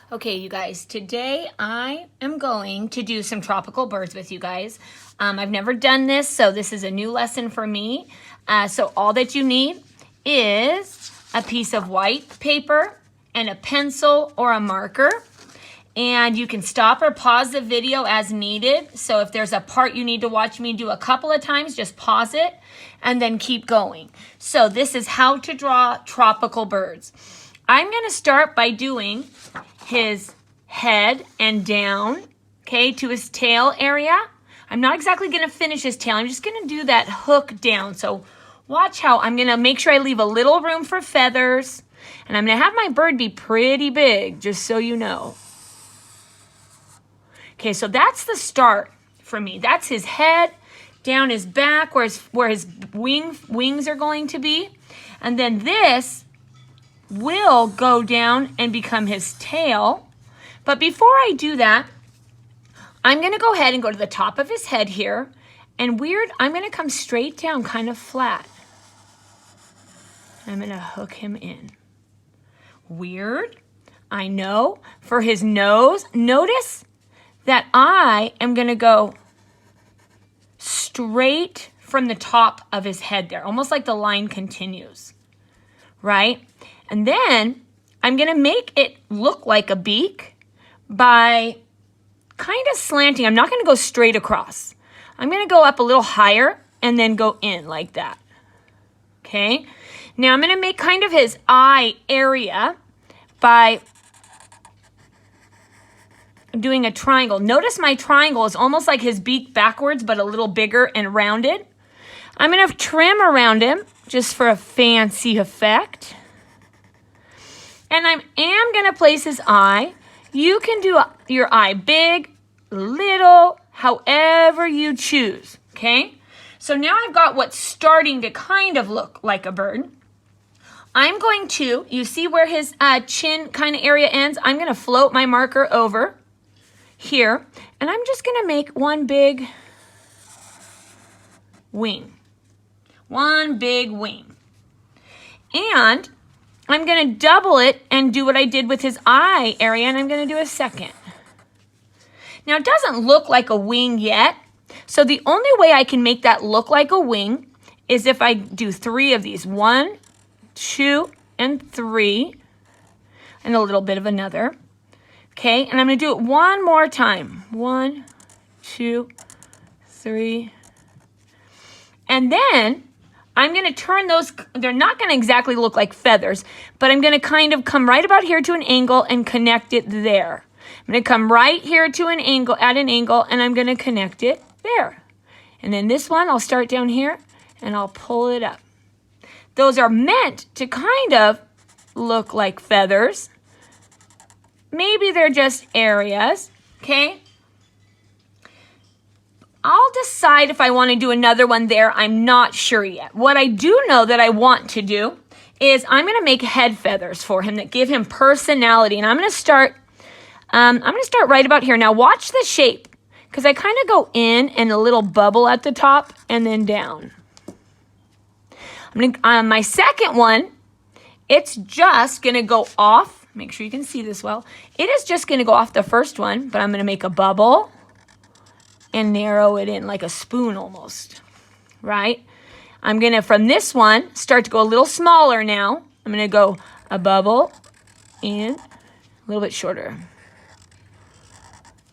Okay, you guys, today I am going to do some tropical birds with you guys. I've never done this, so this is a new lesson for me. So all that you need is a piece of white paper and a pencil or a marker. And you can stop or pause the video as needed. So if there's a part you need to watch me do a couple of times, just pause it and then keep going. So this is how to draw tropical birds. I'm going to start by doing his head and down, okay, to his tail area. I'm not exactly going to finish his tail. I'm just going to do that hook down. So watch how I'm going to make sure I leave a little room for feathers. And I'm going to have my bird be pretty big, just so you know. Okay, so that's the start for me. That's his head, down his back, where his wings are going to be. And then this will go down and become his tail. But before I do that, I'm going to go ahead and go to the top of his head here. And I'm going to come straight down, kind of flat. I'm going to hook him in. Weird, I know. For his nose, notice that I am going to go straight from the top of his head there, almost like the line continues, right? And then I'm going to make it look like a beak by kind of slanting. I'm not going to go straight across. I'm going to go up a little higher and then go in like that. Okay? Now I'm going to make kind of his eye area by doing a triangle. Notice my triangle is almost like his beak backwards, but a little bigger and rounded. I'm going to trim around him just for a fancy effect. And I am going to place his eye. You can do your eye big, little, however you choose, okay? So now I've got what's starting to kind of look like a bird. I'm going to, you see where his chin kind of area ends? I'm going to float my marker over here, and I'm just going to make one big wing. One big wing. And I'm going to double it and do what I did with his eye area, and I'm going to do a second. Now, it doesn't look like a wing yet, so the only way I can make that look like a wing is if I do 3 of these. 1, 2, and 3, and a little bit of another. Okay, and I'm going to do it one more time. 1, 2, 3. And then I'm going to turn those, they're not going to exactly look like feathers, but I'm going to kind of come right about here to an angle and connect it there. I'm going to come right here to an angle, at an angle, and I'm going to connect it there. And then this one, I'll start down here, and I'll pull it up. Those are meant to kind of look like feathers. Maybe they're just areas, okay? I'll decide if I want to do another one there. I'm not sure yet. What I do know that I want to do is I'm going to make head feathers for him that give him personality. And I'm going to start right about here. Now watch the shape, because I kind of go in and a little bubble at the top and then down. My second one, it's just going to go off. Make sure you can see this well. It is just going to go off the first one, but I'm going to make a bubble and narrow it in like a spoon almost, right? I'm going to, from this one, start to go a little smaller now. I'm going to go a bubble in, a little bit shorter.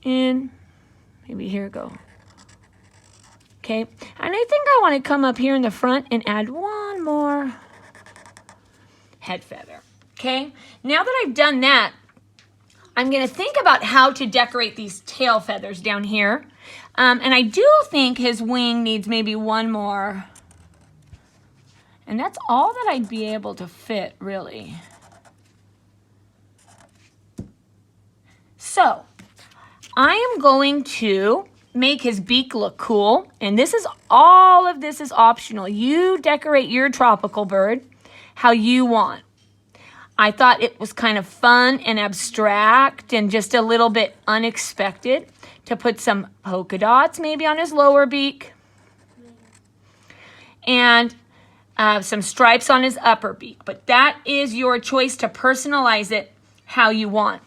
In, maybe here we go. Okay, and I think I want to come up here in the front and add one more head feather. Okay, now that I've done that, I'm going to think about how to decorate these tail feathers down here. And I do think his wing needs maybe one more. And that's all that I'd be able to fit, really. So, I am going to make his beak look cool. And all of this is optional. You decorate your tropical bird how you want. I thought it was kind of fun and abstract and just a little bit unexpected to put some polka dots maybe on his lower beak and some stripes on his upper beak. But that is your choice to personalize it how you want.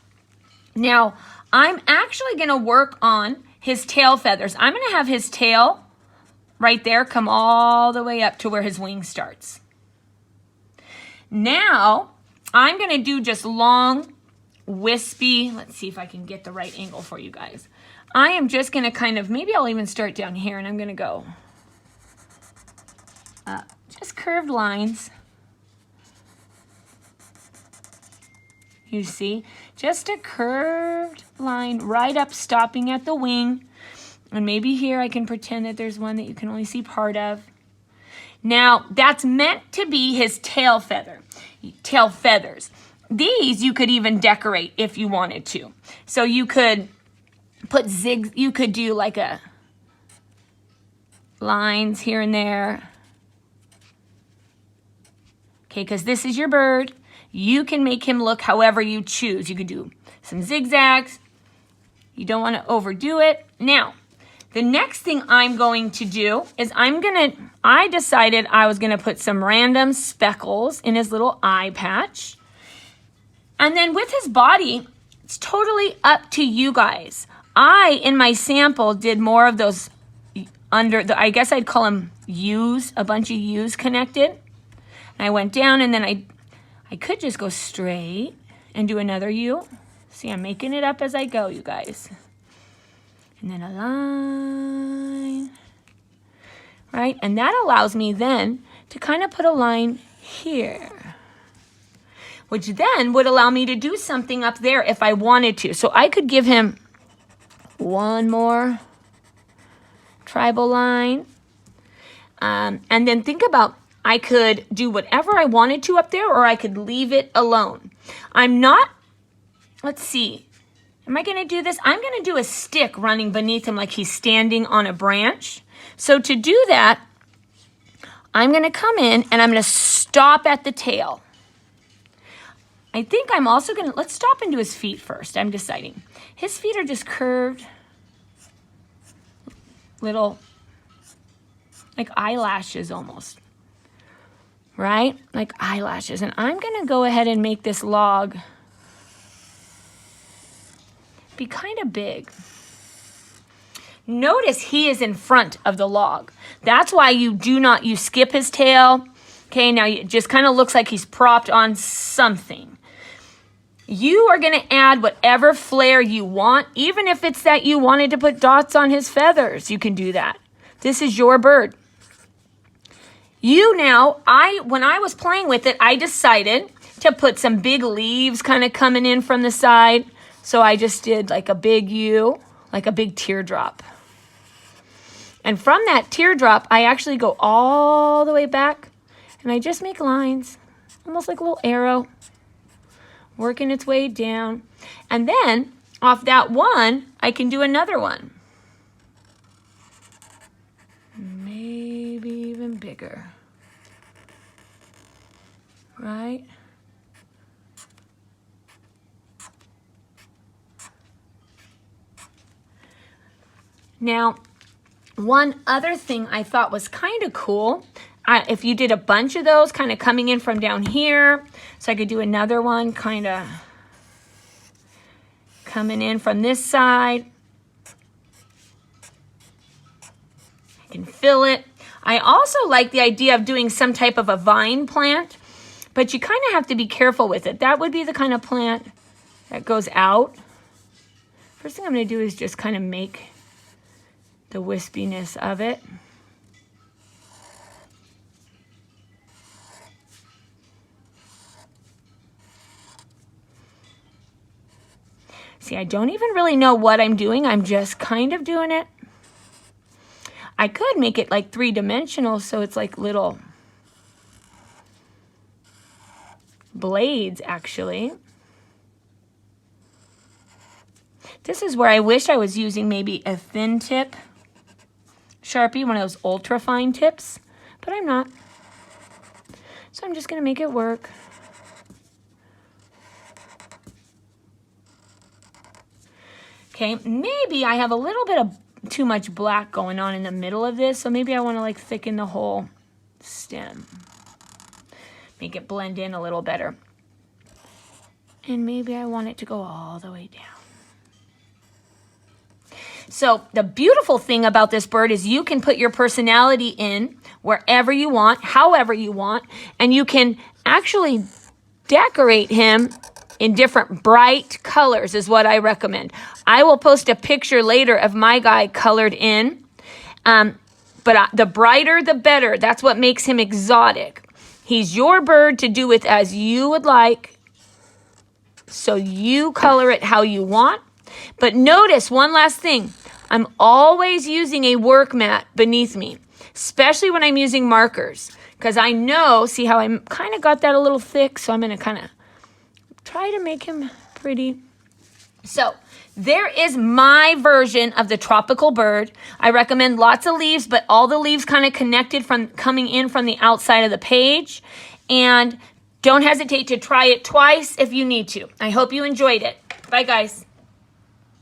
Now, I'm actually going to work on his tail feathers. I'm going to have his tail right there come all the way up to where his wing starts. Now, I'm going to do just long, wispy, let's see if I can get the right angle for you guys. I am just going to kind of, maybe I'll even start down here and I'm going to go up. Just curved lines. You see, just a curved line right up, stopping at the wing. And maybe here I can pretend that there's one that you can only see part of. Now, that's meant to be his tail feathers. These you could even decorate if you wanted to. So you could put you could do like a lines here and there. Okay, because this is your bird. You can make him look however you choose. You could do some zigzags. You don't want to overdo it. Now, the next thing I'm going to do is I decided I was going to put some random speckles in his little eye patch. And then with his body, it's totally up to you guys. In my sample, did more of those I guess I'd call them U's, a bunch of U's connected. And I went down and then I could just go straight and do another U. See, I'm making it up as I go, you guys. And then a line, right? And that allows me then to kind of put a line here, which then would allow me to do something up there if I wanted to. So I could give him one more tribal line. And then think about, I could do whatever I wanted to up there, or I could leave it alone. Let's see. Am I going to do this? I'm going to do a stick running beneath him like he's standing on a branch. So to do that, I'm going to come in and I'm going to stop at the tail. I think I'm also going to, let's stop and do his feet first. I'm deciding. His feet are just curved, little, like eyelashes almost, right? Like eyelashes. And I'm going to go ahead and make this log be kind of big. Notice he is in front of the log. That's why you skip his tail. Okay, now it just kind of looks like he's propped on something. You are going to add whatever flair you want, even if it's that you wanted to put dots on his feathers, you can do that. This is your bird. When I was playing with it, I decided to put some big leaves kind of coming in from the side. So I just did like a big U, like a big teardrop. And from that teardrop, I actually go all the way back and I just make lines, almost like a little arrow, working its way down. And then off that one, I can do another one. Maybe even bigger, right? Now, one other thing I thought was kind of cool, if you did a bunch of those kind of coming in from down here, so I could do another one kind of coming in from this side. I can fill it. I also like the idea of doing some type of a vine plant, but you kind of have to be careful with it. That would be the kind of plant that goes out. First thing I'm going to do is just kind of make the wispiness of it. See, I don't even really know what I'm doing. I'm just kind of doing it. I could make it like three-dimensional so it's like little blades, actually. This is where I wish I was using maybe a thin tip Sharpie, one of those ultra fine tips, but I'm not. So I'm just going to make it work. Okay, maybe I have a little bit of too much black going on in the middle of this, so maybe I want to like thicken the whole stem. Make it blend in a little better. And maybe I want it to go all the way down. So the beautiful thing about this bird is you can put your personality in wherever you want, however you want, and you can actually decorate him in different bright colors is what I recommend. I will post a picture later of my guy colored in, but the brighter the better. That's what makes him exotic. He's your bird to do with as you would like, so you color it how you want. But notice one last thing. I'm always using a work mat beneath me, especially when I'm using markers, because I know, see how I'm kind of got that a little thick, so I'm going to kind of try to make him pretty. So there is my version of the tropical bird. I recommend lots of leaves, but all the leaves kind of connected from coming in from the outside of the page. And don't hesitate to try it twice if you need to. I hope you enjoyed it. Bye, guys.